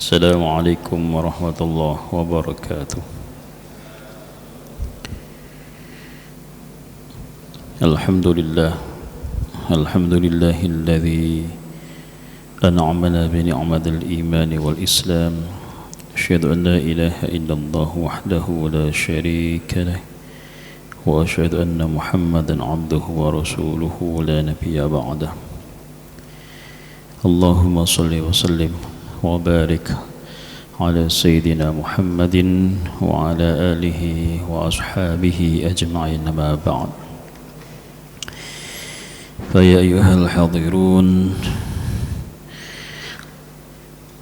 Assalamualaikum warahmatullahi wabarakatuh. Alhamdulillah, alhamdulillahilladzi an'amana bi ni'matil iman wal islam. Asyhadu an la ilaha illallah wahdahu la syarika lah wa asyhadu anna Muhammadan 'abduhu wa rasuluhu la nabiyya ba'dah. Allahumma shalli wa sallim wa barik ala sayyidina Muhammadin wa ala alihi wa ashabihi ajma'in, ma ba'd. Fa ya ayyuhal hadirun,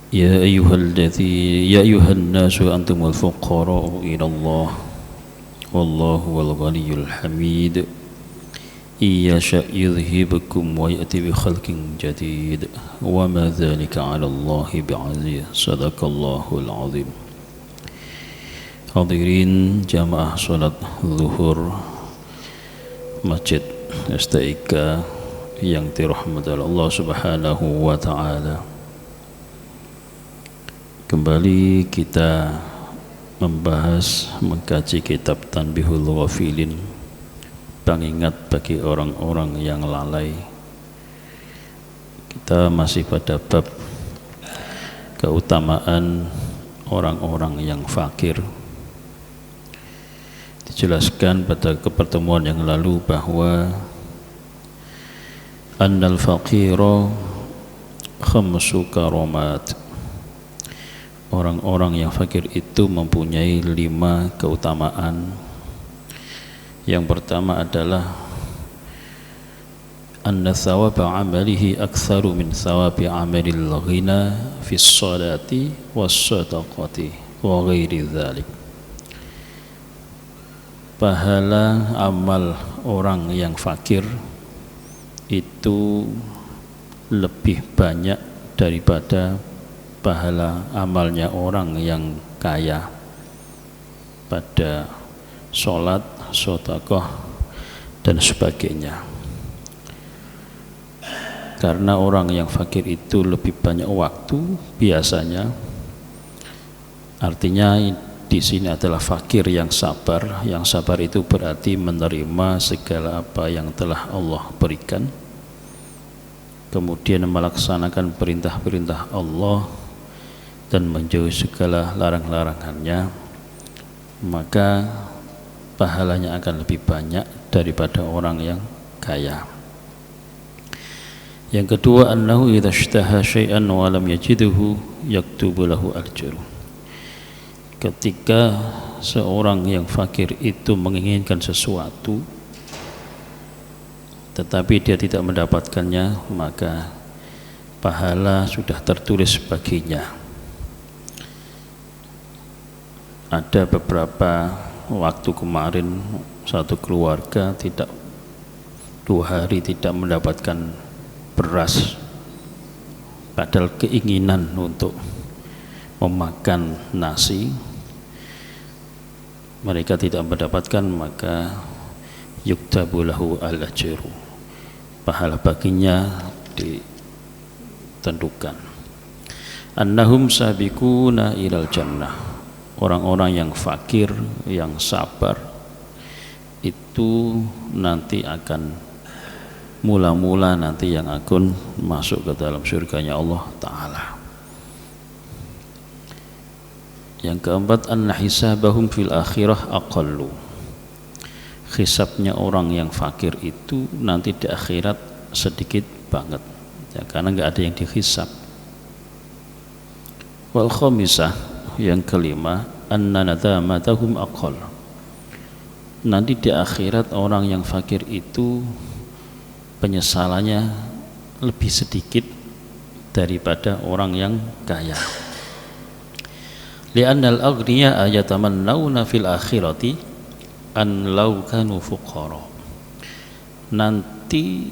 ya ayyuhan nasu antumul fuqara'u ila Allah wallahu wal ghaniyyul hamid. Yasha yudhhibukum wa ya'ti bi khalqin jadid wa ma dzalika 'ala Allahi bi'aziz. Sadaqallahul 'azim. Hadirin jamaah salat zuhur Masjid STIK yang dirahmati Allah Subhanahu wa taala. Kembali kita membahas, mengkaji kitab Tanbihul Ghafilin, pengingat bagi orang-orang yang lalai. Kita masih pada bab keutamaan orang-orang yang fakir. Dijelaskan pada pertemuan yang lalu bahwa annal faqira khamsu karamat. Orang-orang yang fakir itu mempunyai 5 keutamaan. Yang pertama adalah anna thawaba amalihi aktsaru min thawabi amalil ghina fi sholati was sadaqati wa ghairi dzalik. Pahala amal orang yang fakir itu lebih banyak daripada pahala amalnya orang yang kaya pada sholat, sedekah dan sebagainya. Karena orang yang fakir itu lebih banyak waktu biasanya. Artinya di sini adalah fakir yang sabar. Yang sabar itu berarti menerima segala apa yang telah Allah berikan, kemudian melaksanakan perintah-perintah Allah dan menjauhi segala larang-larangannya, maka pahalanya akan lebih banyak daripada orang yang kaya. Yang kedua, annahu idza ishtaha syai'an wa lam yajidhu yaktubu lahu ajru. Ketika seorang yang fakir itu menginginkan sesuatu tetapi dia tidak mendapatkannya, maka pahala sudah tertulis baginya. Ada beberapa waktu kemarin satu keluarga tidak 2 hari tidak mendapatkan beras, padahal keinginan untuk memakan nasi mereka tidak mendapatkan, maka yuktabu lahu al-ajru, pahala baginya ditentukan. Annahum sabiquna ilal jannah. Orang-orang yang fakir, yang sabar itu nanti akan mula-mula nanti yang akan masuk ke dalam surganya Allah Ta'ala. Yang keempat, anna hisabahum fil akhirah aqallu. Hisabnya orang yang fakir itu nanti di akhirat sedikit banget ya, karena nggak ada yang dihisab. Wal khamisah, yang kelima, anna nadamatahum aqall. Nanti di akhirat orang yang fakir itu penyesalannya lebih sedikit daripada orang yang kaya. Li'annal aghniya ayatamannawna fil akhirati an law kanu fuqara. Nanti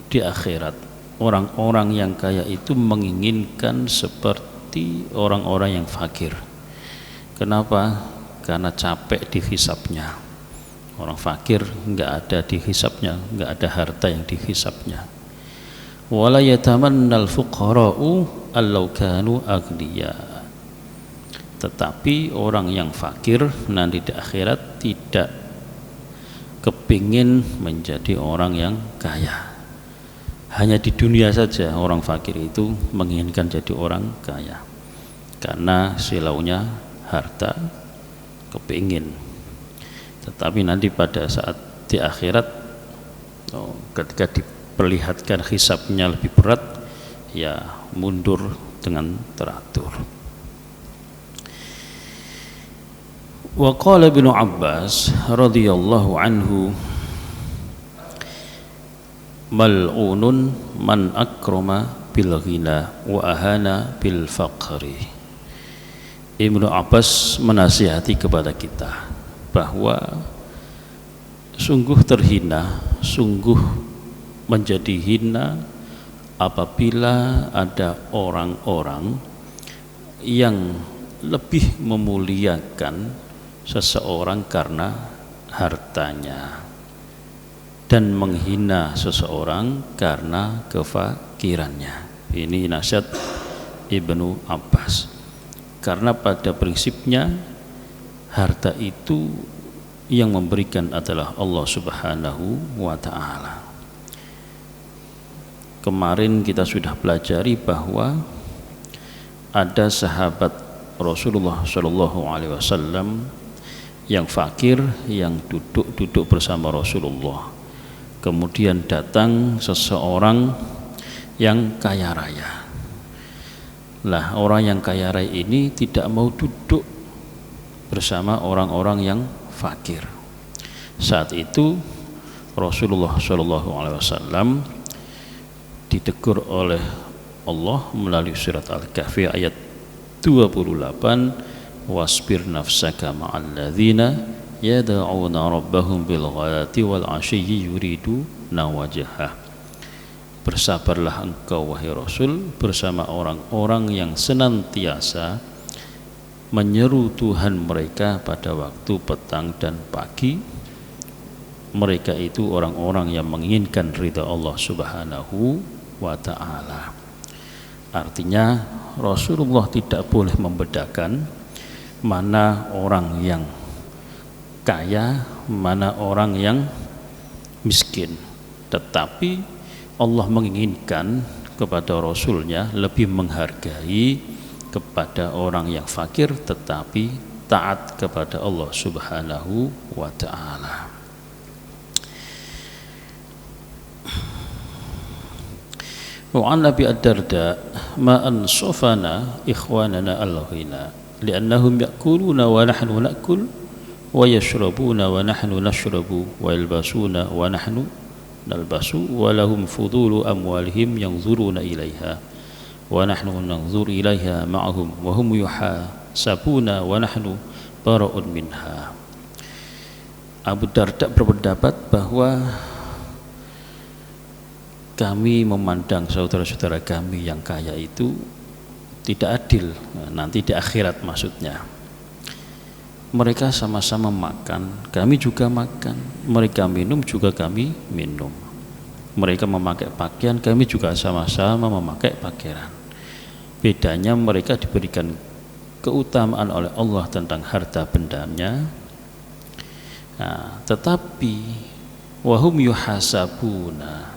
di akhirat orang-orang yang kaya itu menginginkan seperti orang-orang yang fakir. Kenapa? Karena capek dihisapnya. Orang fakir nggak ada dihisapnya, nggak ada harta yang dihisapnya. wala yatamannal fuqara'u allau kanu aghniya. Tetapi orang yang fakir nanti di akhirat tidak kepingin menjadi orang yang kaya. Hanya di dunia saja orang fakir itu menginginkan jadi orang kaya, karena silaunya harta kepingin. Tetapi nanti pada saat di akhirat, ketika diperlihatkan hisabnya lebih berat, ya mundur dengan teratur. Wa qala Ibnu Abbas radhiyallahu anhu, mal'unun man akrama bil ghina wa ahana bil faqri. Ibnu Abbas menasihati kepada kita bahwa sungguh terhina, sungguh menjadi hina apabila ada orang-orang yang lebih memuliakan seseorang karena hartanya dan menghina seseorang karena kefakirannya. Ini nasihat Ibnu Abbas. Karena pada prinsipnya harta itu yang memberikan adalah Allah Subhanahu wa ta'ala. Kemarin kita sudah pelajari bahwa ada sahabat Rasulullah Shallallahu Alaihi Wasallam yang fakir, yang duduk bersama Rasulullah. Kemudian datang seseorang yang kaya raya. Lah, orang yang kaya raya ini tidak mau duduk bersama orang-orang yang fakir. Saat itu Rasulullah Shallallahu Alaihi Wasallam ditegur oleh Allah melalui surat Al-Kahfi ayat 28, wasbir nafsaka ma'al ladzina yad'una rabbahum bil ghadati wal 'ashyi yuriduna wajhah. Bersabarlah engkau wahai Rasul bersama orang-orang yang senantiasa menyeru Tuhan mereka pada waktu petang dan pagi. Mereka itu orang-orang yang menginginkan ridha Allah Subhanahu wa ta'ala. Artinya Rasulullah tidak boleh membedakan mana orang yang kaya, mana orang yang miskin. Tetapi Allah menginginkan kepada Rasulnya lebih menghargai kepada orang yang fakir tetapi taat kepada Allah Subhanahu wa ta'ala. Wa an Abi ad-Darda ma ansafana ikhwanana al-ghina li'annahum ya'kuluna wa nahnu na'kul wa yashrabuna wa nahnu nashrabu wa yalbasuna wa nahnu nalbasu wa lahum fudulu amwalihim yanzuruna ilaiha wa nahnu nanzur ilaiha ma'ahum wa hum yuhasabuna wa nahnu bara'un minha. Abu Darda berpendapat bahwa kami memandang saudara-saudara kami yang kaya itu tidak adil, nanti di akhirat maksudnya. Mereka sama-sama makan, kami juga makan. Mereka minum, juga kami minum. Mereka memakai pakaian, kami juga sama-sama memakai pakaian. Bedanya mereka diberikan keutamaan oleh Allah tentang harta bendanya, tetapi wahum yuhasabuna,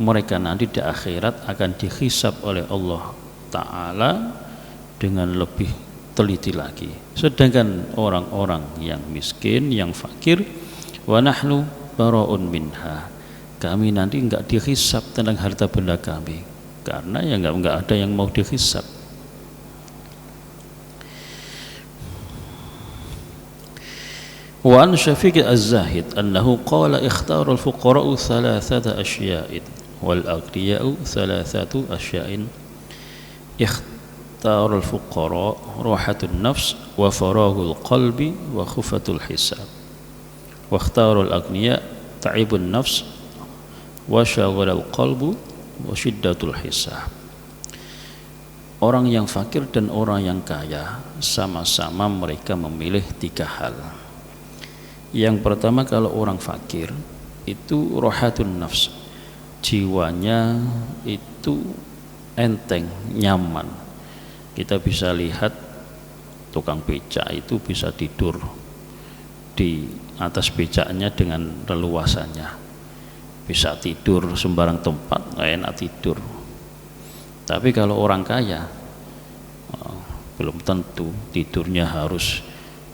mereka nanti di akhirat akan dihisab oleh Allah Ta'ala dengan lebih teliti lagi. Sedangkan orang-orang yang miskin, yang fakir, wa nahnu bara'un minha, kami nanti enggak dihisab tentang harta benda kami, karena ya enggak ada yang mau dihisab. Wa an Syafiq az-Zahid annahu qala ikhtara al-fuqara'u thalathata asya'in wal aghniya'u thalathatu asya'in. Ikhtar al-fuqara rahatun nafs wa farahul qalbi wa khufatul hisab, wa ikhtar al-aghniya ta'ibun nafs wa syaghalal qalbu wa syiddatul hisab. Orang yang fakir dan orang yang kaya sama-sama mereka memilih tiga hal. Yang pertama, kalau orang fakir itu rahatun nafs, jiwanya itu enteng, nyaman. Kita bisa lihat tukang becak itu bisa tidur di atas becaknya dengan leluasannya, bisa tidur sembarang tempat, nggak enak tidur. Tapi kalau orang kaya belum tentu tidurnya harus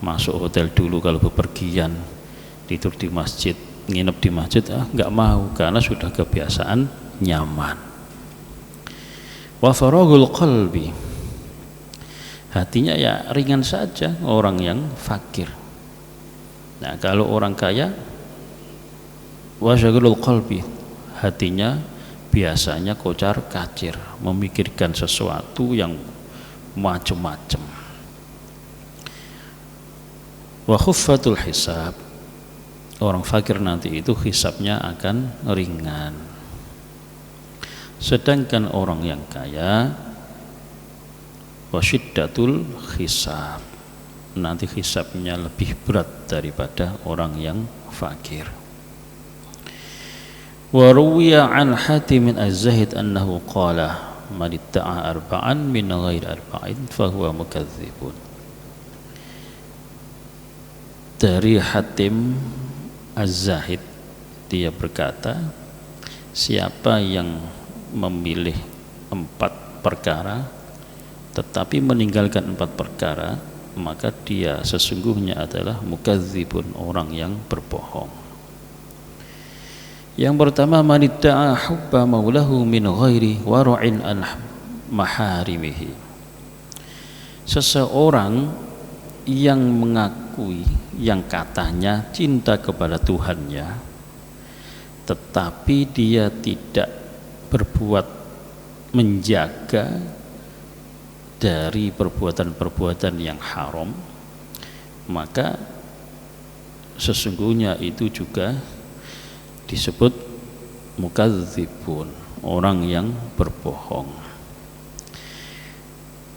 masuk hotel dulu. Kalau bepergian tidur di masjid, nginep di masjid, nggak mau, karena sudah kebiasaan nyaman. Wa faraghul qalbi, hatinya ya ringan saja orang yang fakir. Nah, kalau orang kaya, wa syaghlul qalbi, hatinya biasanya kocar kacir, memikirkan sesuatu yang macam-macam. Wa khuffatul hisab, orang fakir nanti itu hisabnya akan ringan. Sedangkan orang yang kaya, wa syiddatul hisab, nanti hisabnya lebih berat daripada orang yang fakir. Wa ruwiya an Hatim az-Zahid annahu qala man itta'a arba'an min ghairi arba'in fahuwa mukadzibun. Dari Hatim az-Zahid, dia berkata, siapa yang memilih 4 perkara tetapi meninggalkan 4 perkara, maka dia sesungguhnya adalah mukadzibun, orang yang berbohong. Yang pertama, man idda'a hubba maulahu min ghairi wara'in an maharimihi, seseorang yang mengakui, yang katanya cinta kepada Tuhannya, tetapi dia tidak berbuat menjaga dari perbuatan-perbuatan yang haram, maka sesungguhnya itu juga disebut mukadzibun, orang yang berbohong.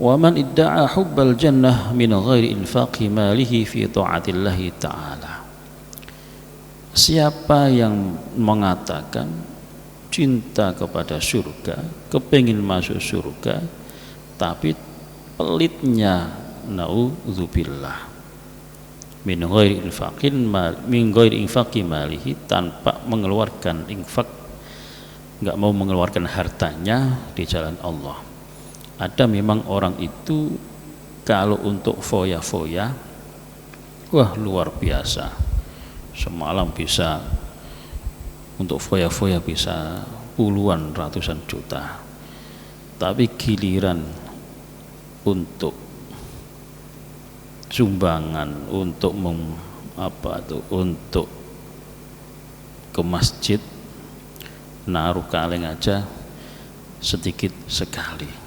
Wa man idda'a hubbal jannah min ghairi infaqi malihi fi ta'atillahi ta'ala, siapa yang mengatakan cinta kepada surga, kepingin masuk surga, tapi pelitnya, naudzubillah, min ghairi infaqi malihi, tanpa mengeluarkan infak, nggak mau mengeluarkan hartanya di jalan Allah. Ada memang orang itu kalau untuk foya-foya, wah luar biasa, semalam bisa untuk foya-foya bisa puluhan ratusan juta, tapi giliran untuk sumbangan, untuk untuk ke masjid, naruh kaleng aja sedikit sekali.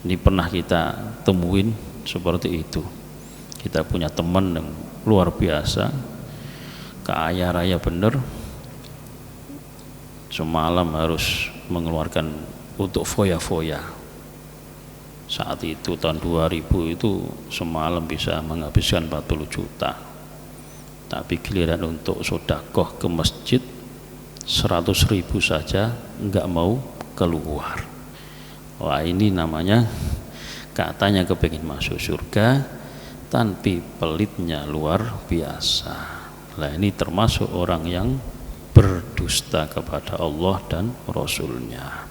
Ini pernah kita temuin seperti itu. Kita punya teman yang luar biasa, kaya raya bener, semalam harus mengeluarkan untuk foya-foya. Saat itu tahun 2000 itu semalam bisa menghabiskan 40 juta, tapi giliran untuk sodakoh ke masjid 100.000 saja nggak mau keluar. Wah, ini namanya katanya kepingin masuk surga, tapi pelitnya luar biasa. Nah, ini termasuk orang yang berdusta kepada Allah dan Rasulnya.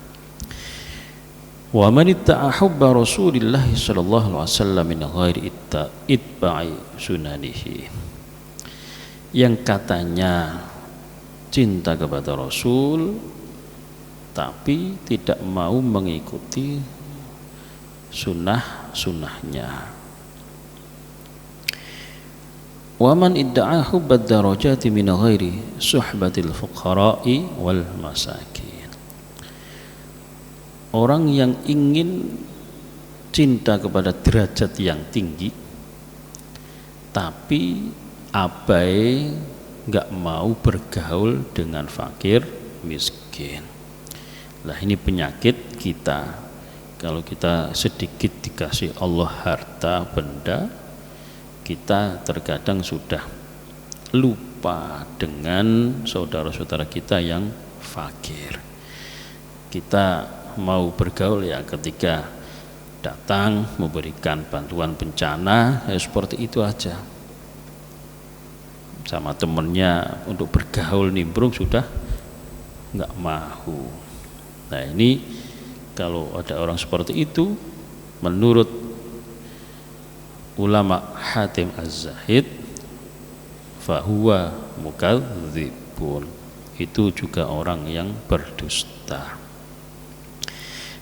Wa man itta'a hubba Rasulillah sallallahu alaihi wasallam min ghairi itba'i sunanihi, yang katanya cinta kepada Rasul tapi tidak mau mengikuti sunnah-sunnahnya. Wa man idda'a hubbad darajati min ghairi suhbatil fuqara'i wal masakin, orang yang ingin cinta kepada derajat yang tinggi tapi abai, nggak mau bergaul dengan fakir miskin. Nah, ini penyakit kita. Kalau kita sedikit dikasih Allah harta benda, kita terkadang sudah lupa dengan saudara-saudara kita yang fakir. Kita mau bergaul ya ketika datang memberikan bantuan bencana, ya seperti itu aja. Sama temennya untuk bergaul nimbrung sudah nggak mau. Nah ini kalau ada orang seperti itu, menurut ulama Hatim Az-Zahid, fahuwa mukadzibun, itu juga orang yang berdusta.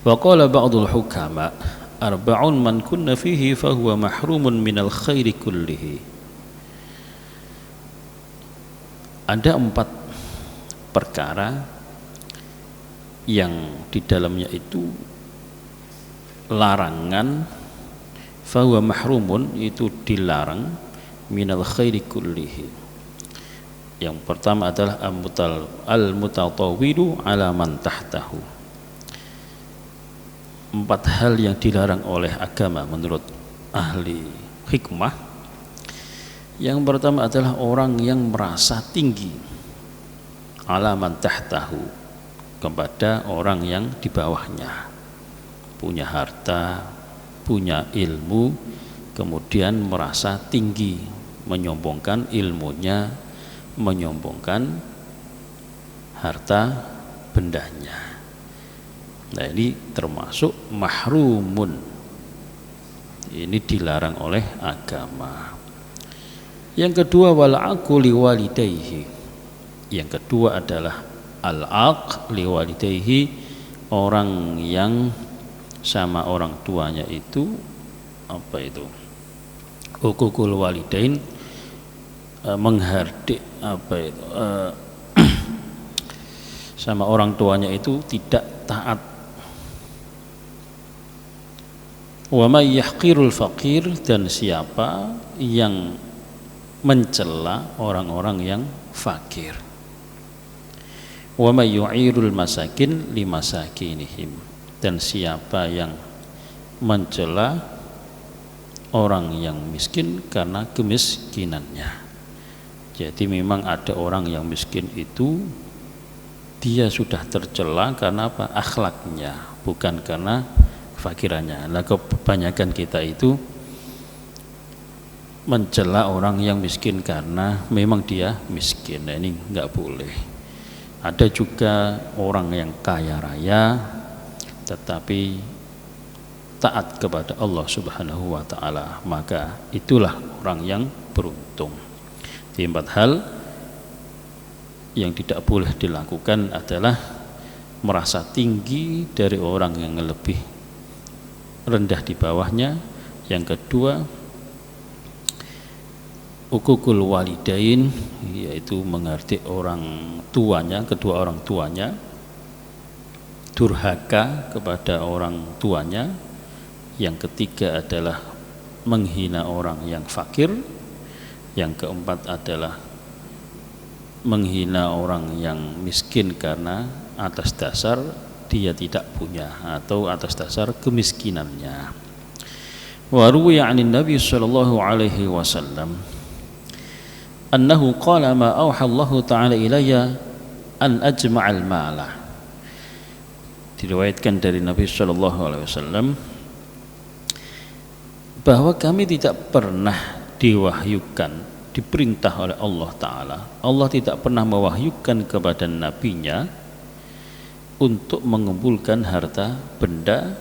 Wa qala ba'dul hukama arba'un man kunna fihi fahuwa mahrumun minal khairi kullihi. Ada 4 perkara yang di dalamnya itu larangan, fahuwa mahrumun, itu dilarang, minal khairi kullihi. Yang pertama adalah al-mutatawilu ala man tahtahu. 4 hal yang dilarang oleh agama menurut ahli hikmah. Yang pertama adalah orang yang merasa tinggi, ala man tahtahu, kepada orang yang di bawahnya, punya harta, punya ilmu, kemudian merasa tinggi, menyombongkan ilmunya, menyombongkan harta bendanya. Nah ini termasuk mahrumun, ini dilarang oleh agama. Yang kedua, wal-aqu liwalidayhi. Yang kedua adalah al-aq liwalidayhi, orang yang sama orang tuanya itu apa itu? Hukukul walidain, menghardik apa itu? Sama orang tuanya itu tidak taat. Wa may yahqirul faqir, dan siapa yang mencela orang-orang yang fakir. Wa may yu'irul masakin limasakinihim, dan siapa yang mencela orang yang miskin karena kemiskinannya. Jadi memang ada orang yang miskin itu dia sudah tercela karena apa? Akhlaknya, bukan karena kefakirannya. Nah, kebanyakan kita itu mencela orang yang miskin karena memang dia miskin. Nah, ini nggak boleh. Ada juga orang yang kaya raya tetapi taat kepada Allah Subhanahu wa ta'ala, maka itulah orang yang beruntung. Di 4 hal yang tidak boleh dilakukan adalah merasa tinggi dari orang yang lebih rendah di bawahnya. Yang kedua, hukukul walidain, yaitu menghardik orang tuanya, kedua orang tuanya, durhaka kepada orang tuanya. Yang ketiga adalah menghina orang yang fakir. Yang keempat adalah menghina orang yang miskin karena atas dasar dia tidak punya atau atas dasar kemiskinannya. Wa ruwiya 'anin Nabi sallallahu alaihi wasallam annahu qala ma auha Allah ta'ala ilayya an ajma'al mala. Diriwayatkan dari Nabi sallallahu alaihi wasallam bahwa kami tidak pernah diwahyukan, diperintah oleh Allah Ta'ala. Allah tidak pernah mewahyukan kepada nabinya untuk mengumpulkan harta benda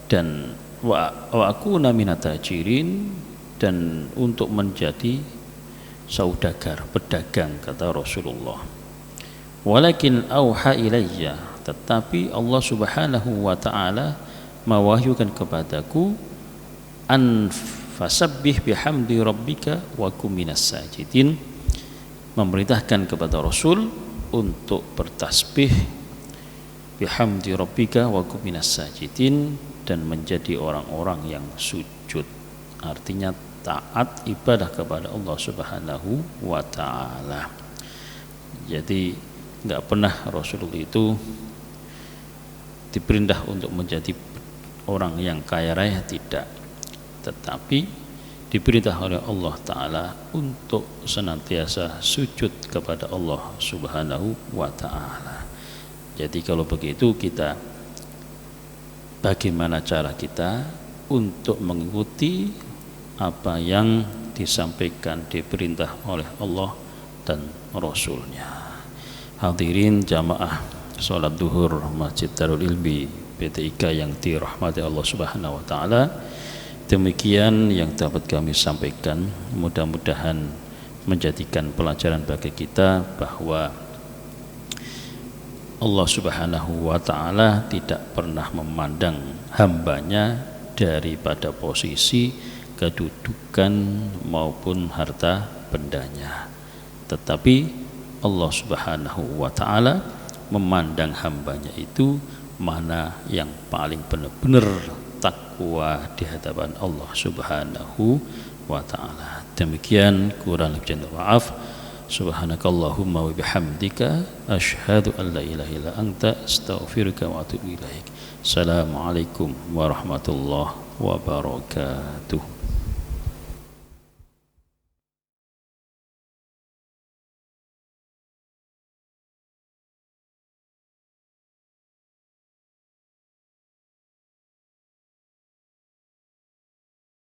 dan wa akuna minatajirin, dan untuk menjadi saudagar, pedagang, kata Rasulullah. Walakin auha ilayya, tetapi Allah Subhanahu wa ta'ala mewahyukan kepadaku an fasabbih bihamdi rabbika wa kum minas sajidin, memerintahkan kepada Rasul untuk bertasbih bihamdi rabbika wa kum minas sajidin, dan menjadi orang-orang yang sujud. Artinya taat ibadah kepada Allah Subhanahu wa ta'ala. Jadi enggak pernah Rasulullah itu diperintah untuk menjadi orang yang kaya raya, tidak, tetapi diperintah oleh Allah Ta'ala untuk senantiasa sujud kepada Allah Subhanahu wa ta'ala. Jadi kalau begitu kita, bagaimana cara kita untuk mengikuti apa yang disampaikan, diperintah oleh Allah dan Rasulnya. Hadirin jamaah sholat duhur Masjid Darul Ilmi PTIK yang dirahmati Allah Subhanahu wa taala, demikian yang dapat kami sampaikan. Mudah-mudahan menjadikan pelajaran bagi kita bahwa Allah Subhanahu wa ta'ala tidak pernah memandang hambanya daripada posisi, kedudukan maupun harta bendanya, tetapi Allah Subhanahu wa ta'ala memandang hambanya itu mana yang paling benar-benar takwa di hadapan Allah Subhanahu wa ta'ala. Demikian, kurang lebih maaf. Subhanakallahumma wa bihamdika asyhadu an la ilaha illa anta astaghfiruka wa atubu ilaik. Assalamualaikum warahmatullahi wabarakatuh.